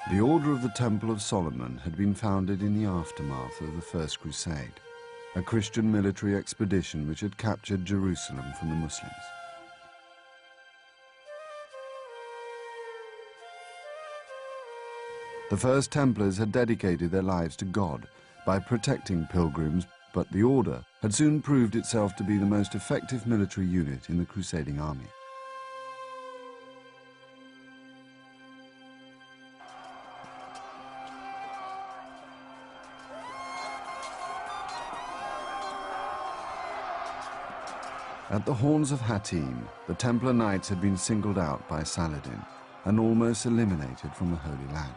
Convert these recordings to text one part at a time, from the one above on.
The Order of the Temple of Solomon had been founded in the aftermath of the First Crusade, a Christian military expedition which had captured Jerusalem from the Muslims. The first Templars had dedicated their lives to God by protecting pilgrims, but the order had soon proved itself to be the most effective military unit in the crusading army. At the Horns of Hattin, the Templar Knights had been singled out by Saladin and almost eliminated from the Holy Land.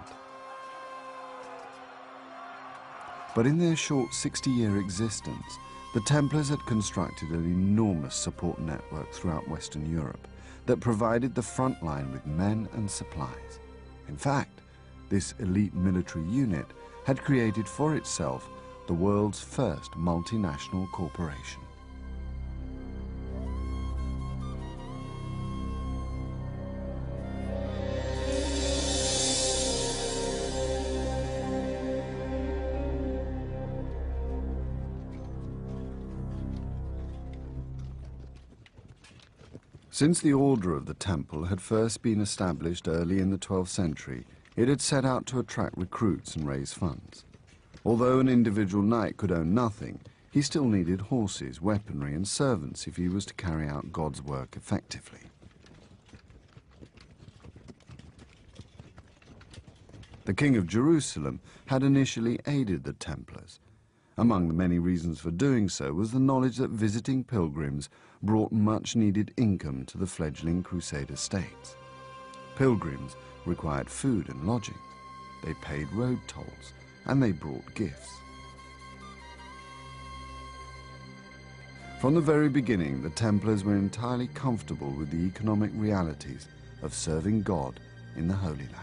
But in their short 60-year existence, the Templars had constructed an enormous support network throughout Western Europe that provided the front line with men and supplies. In fact, this elite military unit had created for itself the world's first multinational corporation. Since the Order of the Temple had first been established early in the 12th century, it had set out to attract recruits and raise funds. Although an individual knight could own nothing, he still needed horses, weaponry, and servants if he was to carry out God's work effectively. The King of Jerusalem had initially aided the Templars. Among the many reasons for doing so was the knowledge that visiting pilgrims brought much-needed income to the fledgling Crusader states. Pilgrims required food and lodging, they paid road tolls, and they brought gifts. From the very beginning, the Templars were entirely comfortable with the economic realities of serving God in the Holy Land.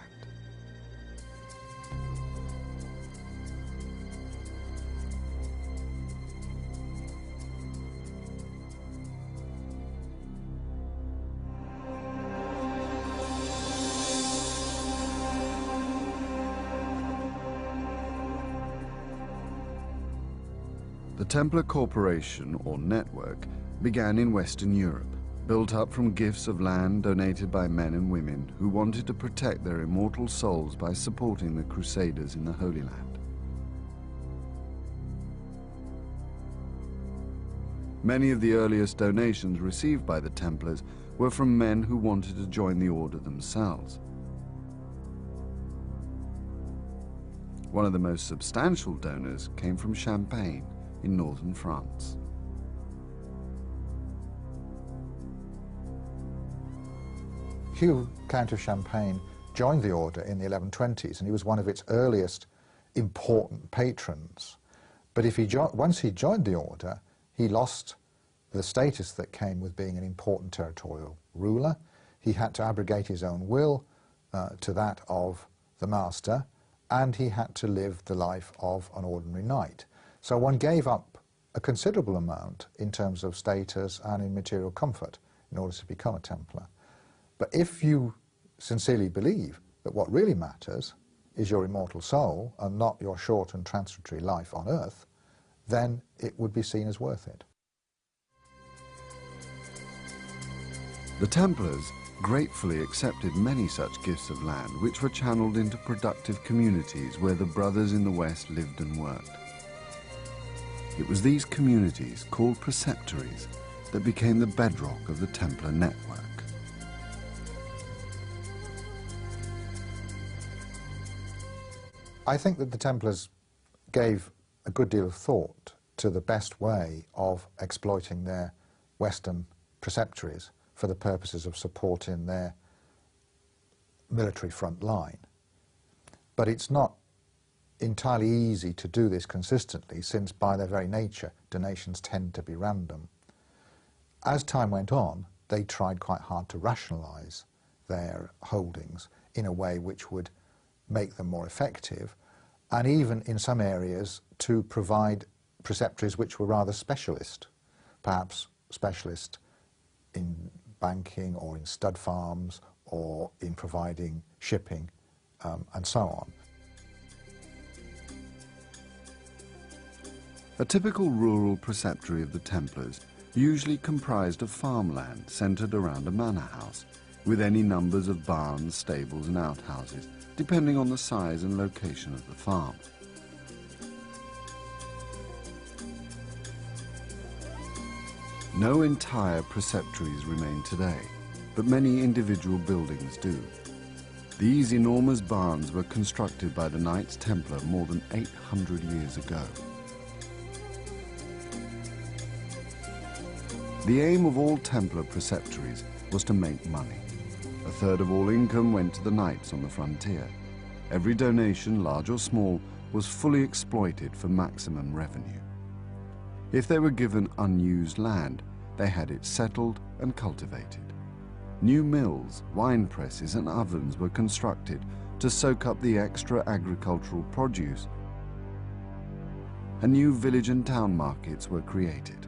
The Templar Corporation, or network, began in Western Europe, built up from gifts of land donated by men and women who wanted to protect their immortal souls by supporting the Crusaders in the Holy Land. Many of the earliest donations received by the Templars were from men who wanted to join the order themselves. One of the most substantial donors came from Champagne in northern France. Hugh, Count of Champagne, joined the order in the 1120s, and he was one of its earliest important patrons. But once he joined the order, he lost the status that came with being an important territorial ruler. He had to abrogate his own will to that of the master, and he had to live the life of an ordinary knight. So one gave up a considerable amount in terms of status and in material comfort in order to become a Templar. But if you sincerely believe that what really matters is your immortal soul and not your short and transitory life on earth, then it would be seen as worth it. The Templars gratefully accepted many such gifts of land which were channeled into productive communities where the brothers in the West lived and worked. It was these communities, called preceptories, that became the bedrock of the Templar network. I think that the Templars gave a good deal of thought to the best way of exploiting their Western preceptories for the purposes of supporting their military front line. But it's not entirely easy to do this consistently, since by their very nature donations tend to be random. As time went on, they tried quite hard to rationalize their holdings in a way which would make them more effective, and even in some areas to provide preceptories which were rather specialist, perhaps specialist in banking or in stud farms or in providing shipping and so on. A typical rural preceptory of the Templars usually comprised of farmland centred around a manor house, with any numbers of barns, stables and outhouses, depending on the size and location of the farm. No entire preceptories remain today, but many individual buildings do. These enormous barns were constructed by the Knights Templar more than 800 years ago. The aim of all Templar preceptories was to make money. A third of all income went to the knights on the frontier. Every donation, large or small, was fully exploited for maximum revenue. If they were given unused land, they had it settled and cultivated. New mills, wine presses and ovens were constructed to soak up the extra agricultural produce, and new village and town markets were created.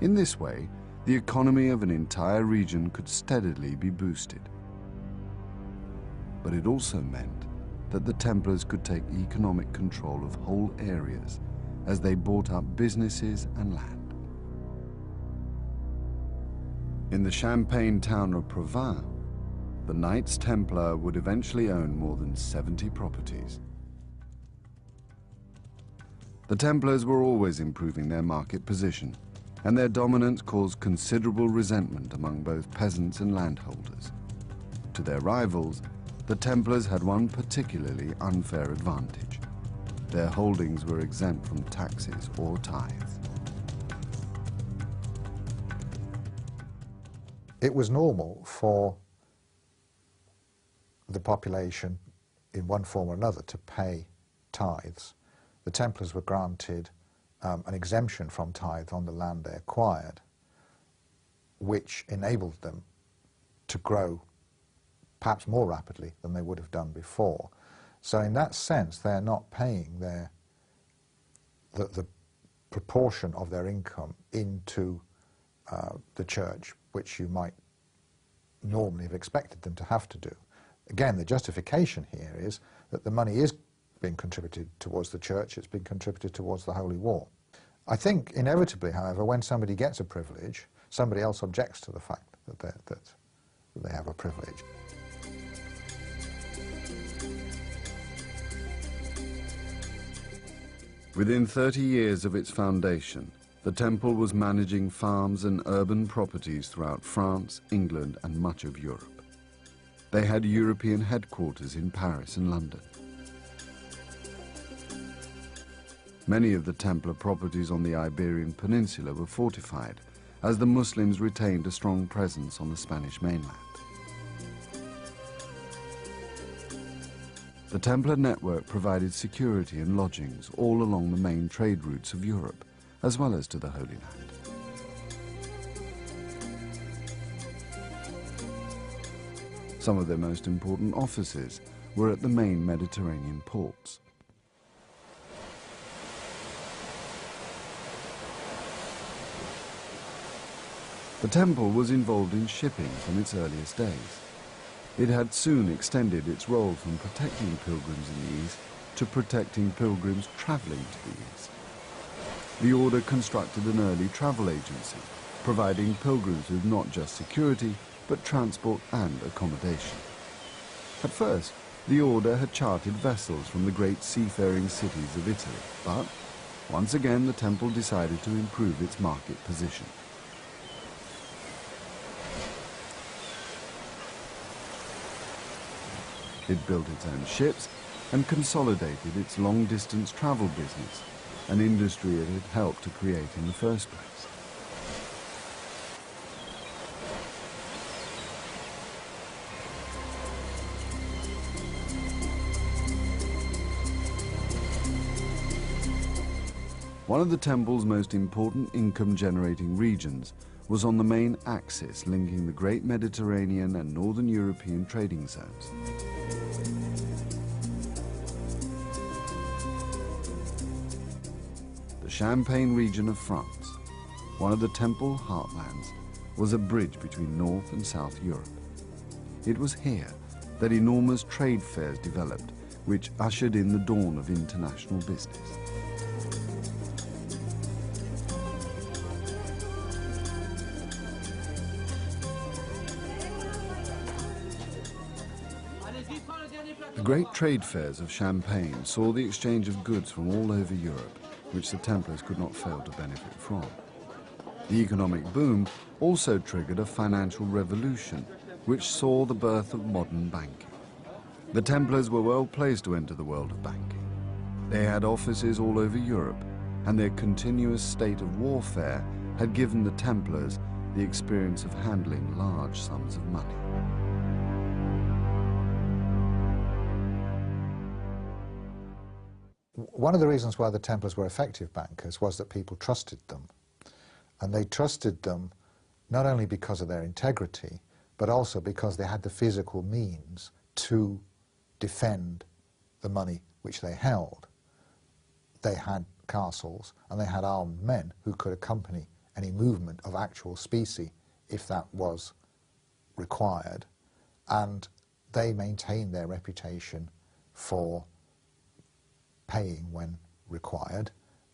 In this way, the economy of an entire region could steadily be boosted. But it also meant that the Templars could take economic control of whole areas as they bought up businesses and land. In the Champagne town of Provins, the Knights Templar would eventually own more than 70 properties. The Templars were always improving their market position, and their dominance caused considerable resentment among both peasants and landholders. To their rivals, the Templars had one particularly unfair advantage. Their holdings were exempt from taxes or tithes. It was normal for the population, in one form or another, to pay tithes. The Templars were granted an exemption from tithe on the land they acquired, which enabled them to grow perhaps more rapidly than they would have done before. So in that sense, they're not paying the proportion of their income into the church, which you might normally have expected them to have to do. Again, the justification here is that the money is being contributed towards the church, it's been contributed towards the Holy War. I think inevitably, however, when somebody gets a privilege, somebody else objects to the fact that they have a privilege. Within 30 years of its foundation, the temple was managing farms and urban properties throughout France, England, and much of Europe. They had European headquarters in Paris and London. Many of the Templar properties on the Iberian Peninsula were fortified, as the Muslims retained a strong presence on the Spanish mainland. The Templar network provided security and lodgings all along the main trade routes of Europe, as well as to the Holy Land. Some of their most important offices were at the main Mediterranean ports. The temple was involved in shipping from its earliest days. It had soon extended its role from protecting pilgrims in the East to protecting pilgrims travelling to the East. The order constructed an early travel agency, providing pilgrims with not just security, but transport and accommodation. At first, the order had chartered vessels from the great seafaring cities of Italy, but once again the temple decided to improve its market position. It built its own ships and consolidated its long-distance travel business, an industry it had helped to create in the first place. One of the temple's most important income-generating regions was on the main axis linking the great Mediterranean and Northern European trading zones. The Champagne region of France, one of the temple heartlands, was a bridge between North and South Europe. It was here that enormous trade fairs developed, which ushered in the dawn of international business. The great trade fairs of Champagne saw the exchange of goods from all over Europe, which the Templars could not fail to benefit from. The economic boom also triggered a financial revolution, which saw the birth of modern banking. The Templars were well placed to enter the world of banking. They had offices all over Europe, and their continuous state of warfare had given the Templars the experience of handling large sums of money. One of the reasons why the Templars were effective bankers was that people trusted them. And they trusted them not only because of their integrity, but also because they had the physical means to defend the money which they held. They had castles and they had armed men who could accompany any movement of actual specie if that was required, and they maintained their reputation for paying when required,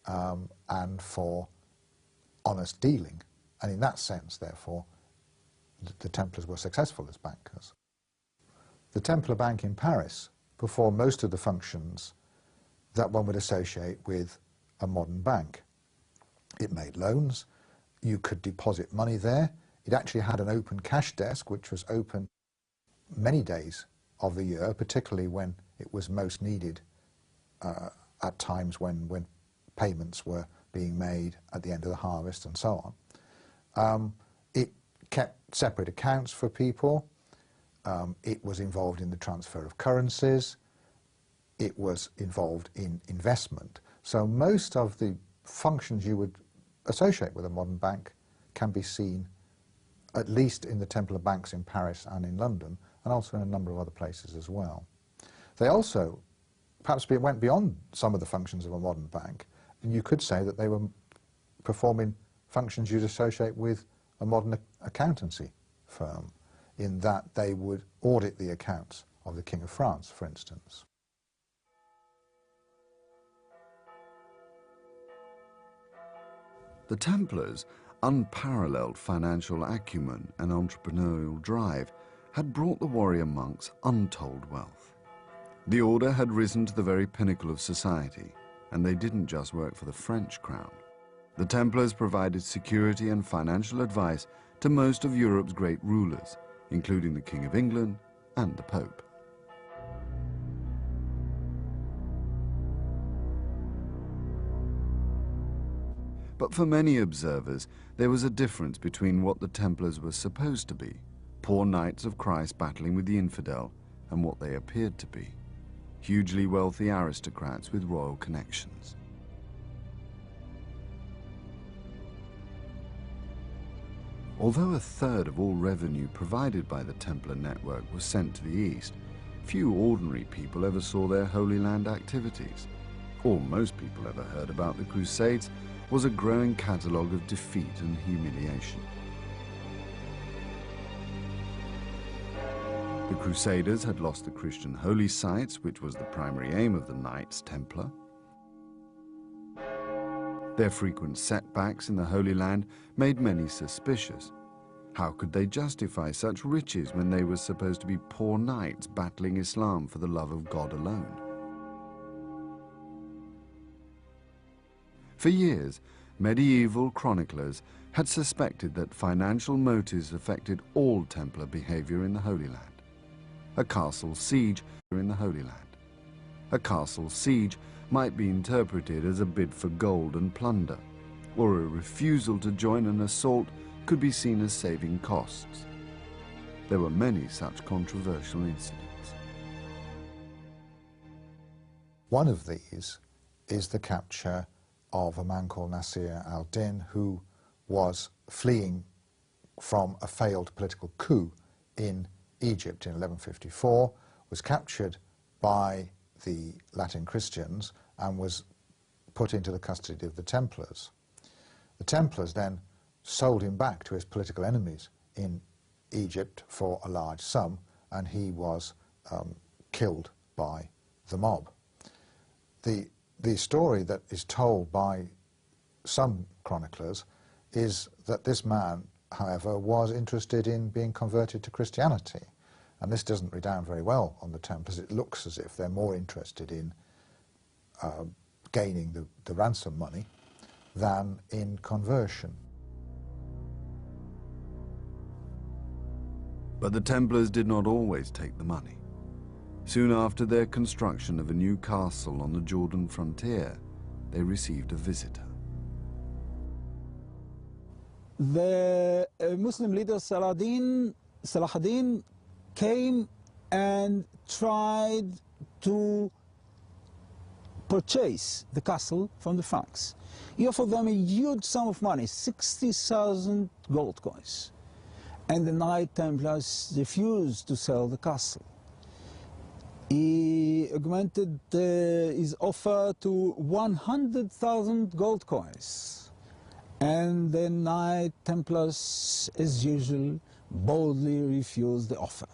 and for honest dealing. And in that sense, therefore, the Templars were successful as bankers. The Templar Bank in Paris performed most of the functions that one would associate with a modern bank. It made loans, you could deposit money there, it actually had an open cash desk which was open many days of the year, particularly when it was most needed, at times when payments were being made at the end of the harvest and so on. It kept separate accounts for people. It was involved in the transfer of currencies. It was involved in investment. So most of the functions you would associate with a modern bank can be seen at least in the Templar banks in Paris and in London, and also in a number of other places as well. They also perhaps went beyond some of the functions of a modern bank, and you could say that they were performing functions you'd associate with a modern accountancy firm, in that they would audit the accounts of the King of France, for instance. The Templars' unparalleled financial acumen and entrepreneurial drive had brought the warrior monks untold wealth. The order had risen to the very pinnacle of society, and they didn't just work for the French crown. The Templars provided security and financial advice to most of Europe's great rulers, including the King of England and the Pope. But for many observers, there was a difference between what the Templars were supposed to be, poor knights of Christ battling with the infidel, and what they appeared to be, hugely wealthy aristocrats with royal connections. Although a third of all revenue provided by the Templar network was sent to the east, few ordinary people ever saw their Holy Land activities. All most people ever heard about the Crusades was a growing catalogue of defeat and humiliation. The Crusaders had lost the Christian holy sites, which was the primary aim of the Knights Templar. Their frequent setbacks in the Holy Land made many suspicious. How could they justify such riches when they were supposed to be poor knights battling Islam for the love of God alone? For years, medieval chroniclers had suspected that financial motives affected all Templar behavior in the Holy Land. A castle siege in the Holy Land. A castle siege might be interpreted as a bid for gold and plunder, or a refusal to join an assault could be seen as saving costs. There were many such controversial incidents. One of these is the capture of a man called Nasir al-Din, who was fleeing from a failed political coup in Egypt in 1154, was captured by the Latin Christians and was put into the custody of the Templars. The Templars then sold him back to his political enemies in Egypt for a large sum, and he was killed by the mob. The story that is told by some chroniclers is that this man, however, was interested in being converted to Christianity. And this doesn't redound very well on the Templars. It looks as if they're more interested in gaining the ransom money than in conversion. But the Templars did not always take the money. Soon after their construction of a new castle on the Jordan frontier, they received a visitor. The Muslim leader Salah ad-Din came and tried to purchase the castle from the Franks. He offered them a huge sum of money, 60,000 gold coins. And the Knight Templars refused to sell the castle. He augmented his offer to 100,000 gold coins. And the Knight Templars, as usual, boldly refused the offer.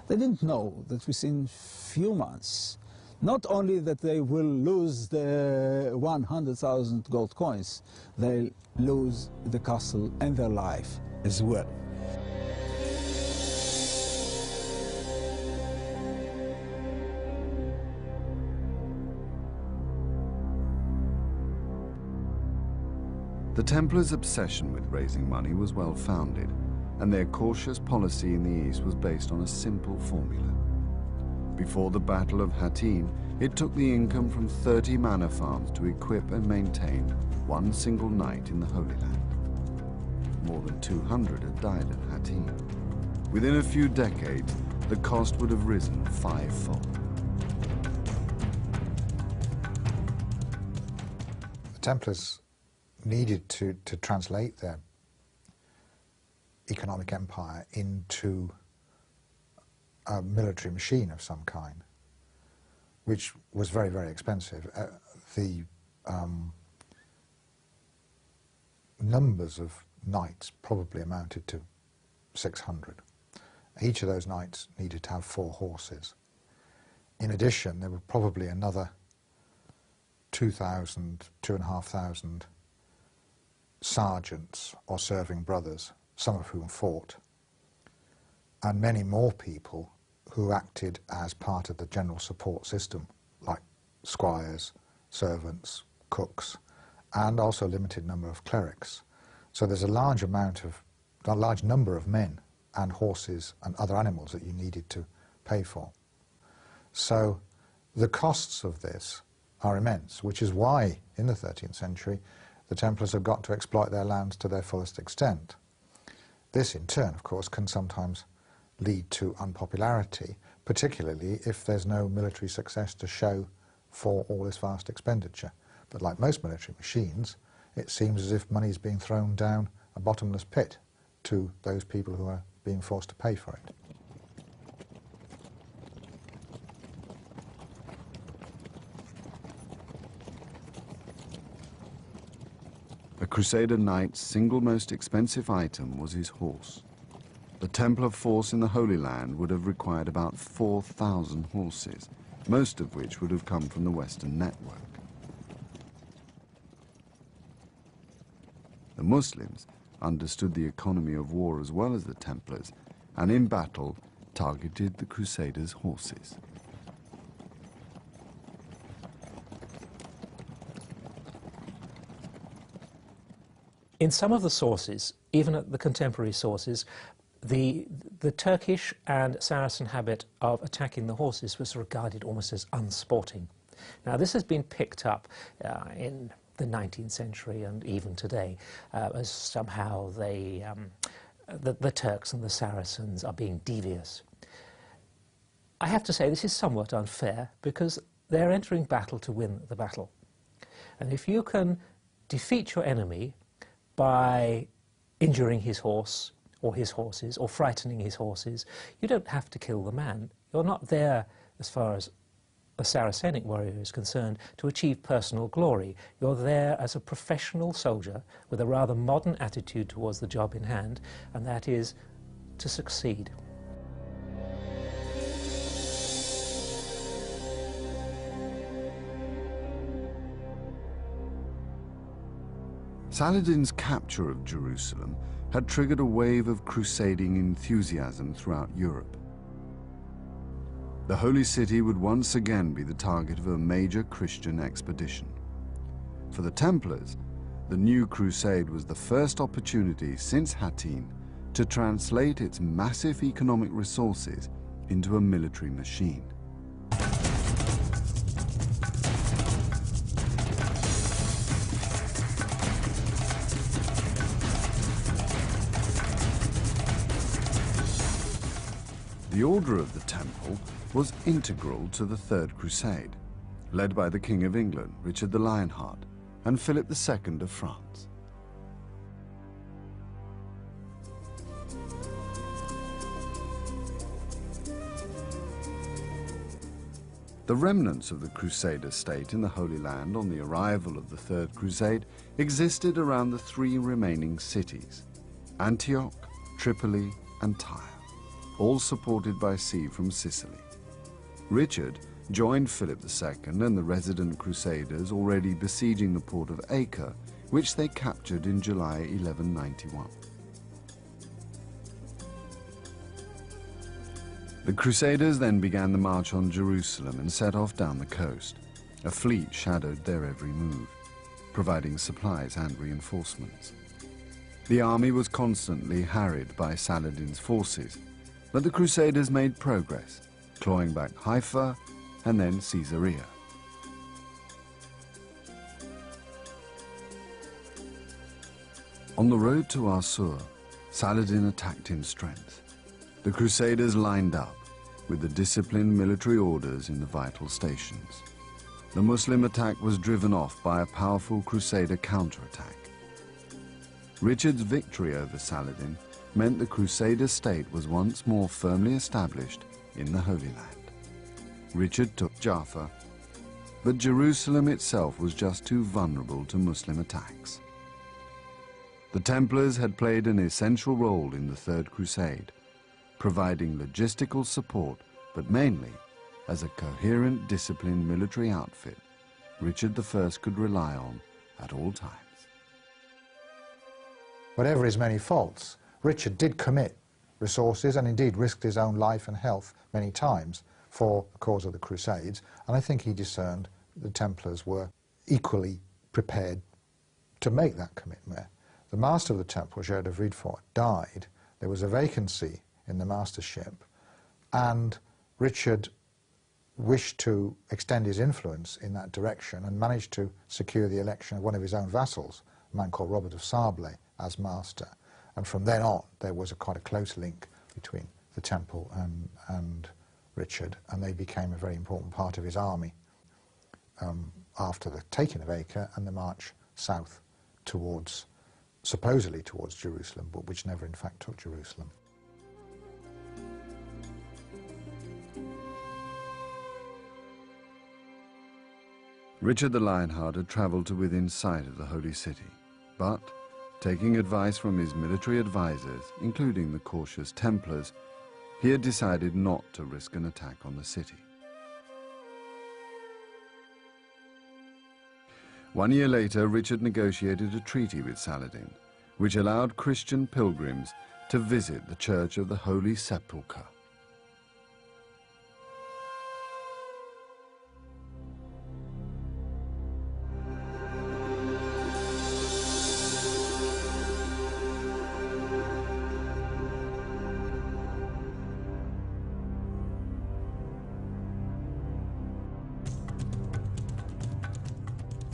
They didn't know that within few months, not only that they will lose the 100,000 gold coins, they'll lose the castle and their life as well. The Templars' obsession with raising money was well-founded, and their cautious policy in the East was based on a simple formula. Before the Battle of Hattin, it took the income from 30 manor farms to equip and maintain one single knight in the Holy Land. More than 200 had died at Hattin. Within a few decades, the cost would have risen fivefold. The Templars needed to translate their economic empire into a military machine of some kind, which was very, very expensive. The numbers of knights probably amounted to 600. Each of those knights needed to have 4 horses. In addition, there were probably another 2,000, 2,500 sergeants or serving brothers, some of whom fought, and many more people who acted as part of the general support system, like squires, servants, cooks, and also a limited number of clerics. So there's a large number of men and horses and other animals that you needed to pay for. So the costs of this are immense, which is why in the 13th century the Templars have got to exploit their lands to their fullest extent. This in turn, of course, can sometimes lead to unpopularity, particularly if there's no military success to show for all this vast expenditure. But like most military machines, it seems as if money is being thrown down a bottomless pit to those people who are being forced to pay for it. A Crusader knight's single most expensive item was his horse. The Templar force in the Holy Land would have required about 4,000 horses, most of which would have come from the Western network. The Muslims understood the economy of war as well as the Templars, and in battle targeted the Crusaders' horses. In some of the sources, even at the contemporary sources, the Turkish and Saracen habit of attacking the horses was regarded almost as unsporting. Now this has been picked up in the 19th century and even today as somehow the Turks and the Saracens are being devious. I have to say this is somewhat unfair because they're entering battle to win the battle. And if you can defeat your enemy by injuring his horse or his horses or frightening his horses, you don't have to kill the man. You're not there, as far as a Saracenic warrior is concerned, to achieve personal glory. You're there as a professional soldier with a rather modern attitude towards the job in hand, and that is to succeed. Saladin's capture of Jerusalem had triggered a wave of crusading enthusiasm throughout Europe. The Holy City would once again be the target of a major Christian expedition. For the Templars, the new crusade was the first opportunity since Hattin to translate its massive economic resources into a military machine. The Order of the Temple was integral to the Third Crusade, led by the King of England, Richard the Lionheart, and Philip II of France. The remnants of the Crusader state in the Holy Land on the arrival of the Third Crusade existed around the three remaining cities, Antioch, Tripoli, and Tyre, all supported by sea from Sicily. Richard joined Philip II and the resident Crusaders already besieging the port of Acre, which they captured in July 1191. The Crusaders then began the march on Jerusalem and set off down the coast. A fleet shadowed their every move, providing supplies and reinforcements. The army was constantly harried by Saladin's forces, but the Crusaders made progress, clawing back Haifa and then Caesarea. On the road to Assur, Saladin attacked in strength. The Crusaders lined up with the disciplined military orders in the vital stations. The Muslim attack was driven off by a powerful Crusader counterattack. Richard's victory over Saladin meant the Crusader state was once more firmly established in the Holy Land. Richard took Jaffa, but Jerusalem itself was just too vulnerable to Muslim attacks. The Templars had played an essential role in the Third Crusade, providing logistical support, but mainly as a coherent, disciplined military outfit Richard I could rely on at all times. Whatever his many faults, Richard did commit resources and indeed risked his own life and health many times for the cause of the Crusades, and I think he discerned the Templars were equally prepared to make that commitment. The master of the Temple, Gerard de Vredefort, died. There was a vacancy in the mastership, and Richard wished to extend his influence in that direction and managed to secure the election of one of his own vassals, a man called Robert of Sable, as master. And from then on, there was quite a close link between the Temple and Richard, and they became a very important part of his army after the taking of Acre and the march south towards, supposedly towards Jerusalem, but which never in fact took Jerusalem. Richard the Lionheart had travelled to within sight of the Holy City, but, taking advice from his military advisors, including the cautious Templars, he had decided not to risk an attack on the city. 1 year later, Richard negotiated a treaty with Saladin, which allowed Christian pilgrims to visit the Church of the Holy Sepulchre.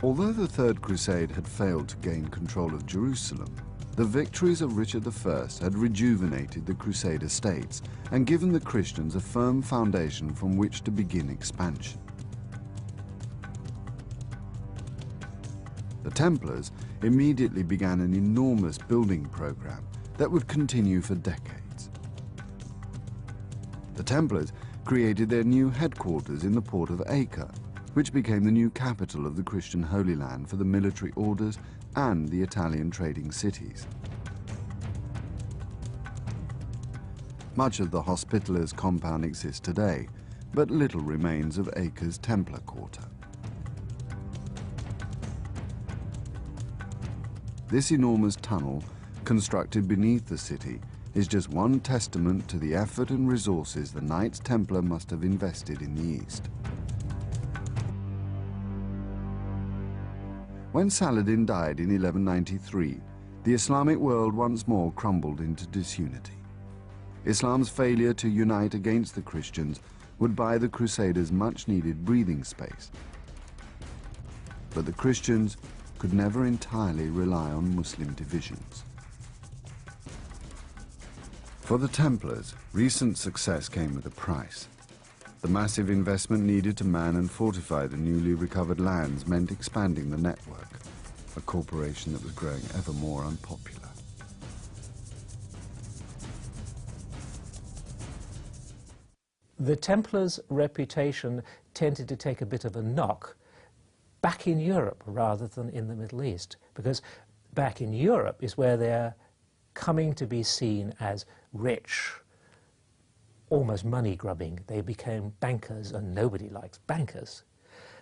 Although the Third Crusade had failed to gain control of Jerusalem, the victories of Richard I had rejuvenated the Crusader states and given the Christians a firm foundation from which to begin expansion. The Templars immediately began an enormous building program that would continue for decades. The Templars created their new headquarters in the port of Acre, which became the new capital of the Christian Holy Land for the military orders and the Italian trading cities. Much of the Hospitallers compound exists today, but little remains of Acre's Templar quarter. this enormous tunnel, constructed beneath the city, is just one testament to the effort and resources the Knights Templar must have invested in the East. When Saladin died in 1193, the Islamic world once more crumbled into disunity. Islam's failure to unite against the Christians would buy the Crusaders much-needed breathing space. But the Christians could never entirely rely on Muslim divisions. For the Templars, recent success came with a price. The massive investment needed to man and fortify the newly recovered lands meant expanding the network, a corporation that was growing ever more unpopular. The Templars' reputation tended to take a bit of a knock back in Europe rather than in the Middle East, because back in Europe is where they're coming to be seen as rich, almost money-grubbing. They became bankers, and nobody likes bankers.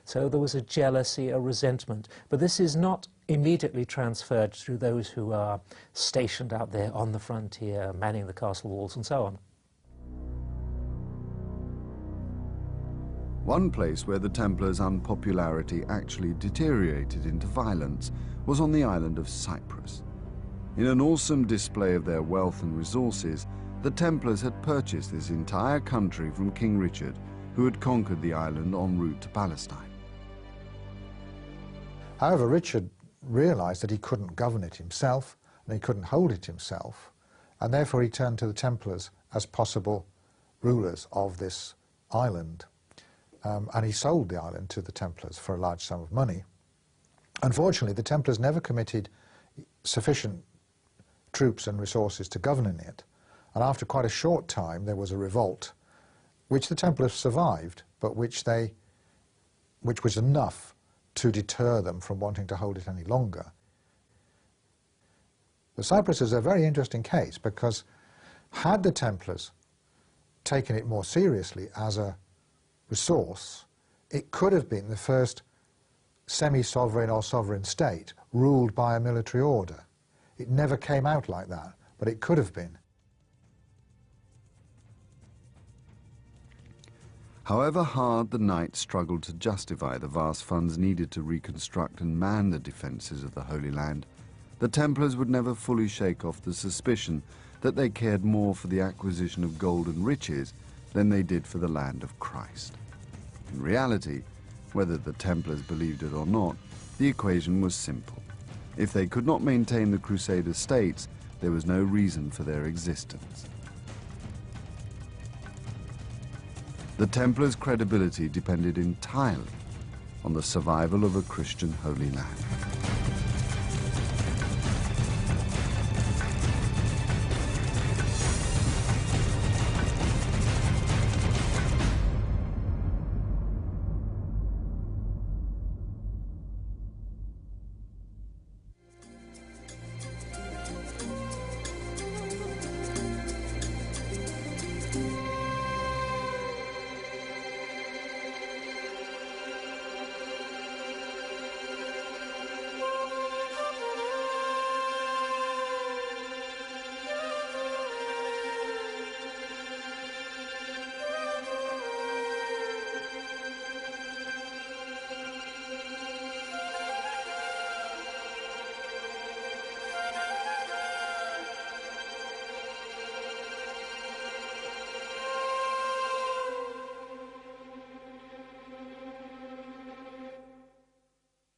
So there was a jealousy, a resentment. But this is not immediately transferred through those who are stationed out there on the frontier, manning the castle walls and so on. One place where the Templars' unpopularity actually deteriorated into violence was on the island of Cyprus. In an awesome display of their wealth and resources, the Templars had purchased this entire country from King Richard, who had conquered the island en route to Palestine. However, Richard realized that he couldn't govern it himself, and he couldn't hold it himself, and therefore he turned to the Templars as possible rulers of this island. And he sold the island to the Templars for a large sum of money. Unfortunately, the Templars never committed sufficient troops and resources to governing it, and after quite a short time there was a revolt, which the Templars survived, but which was enough to deter them from wanting to hold it any longer. The Cyprus is a very interesting case, because had the Templars taken it more seriously as a resource, it could have been the first semi-sovereign or sovereign state ruled by a military order. It never came out like that, but it could have been. However hard the Knights struggled to justify the vast funds needed to reconstruct and man the defences of the Holy Land, the Templars would never fully shake off the suspicion that they cared more for the acquisition of gold and riches than they did for the land of Christ. In reality, whether the Templars believed it or not, the equation was simple. If they could not maintain the Crusader states, there was no reason for their existence. The Templars' credibility depended entirely on the survival of a Christian Holy Land.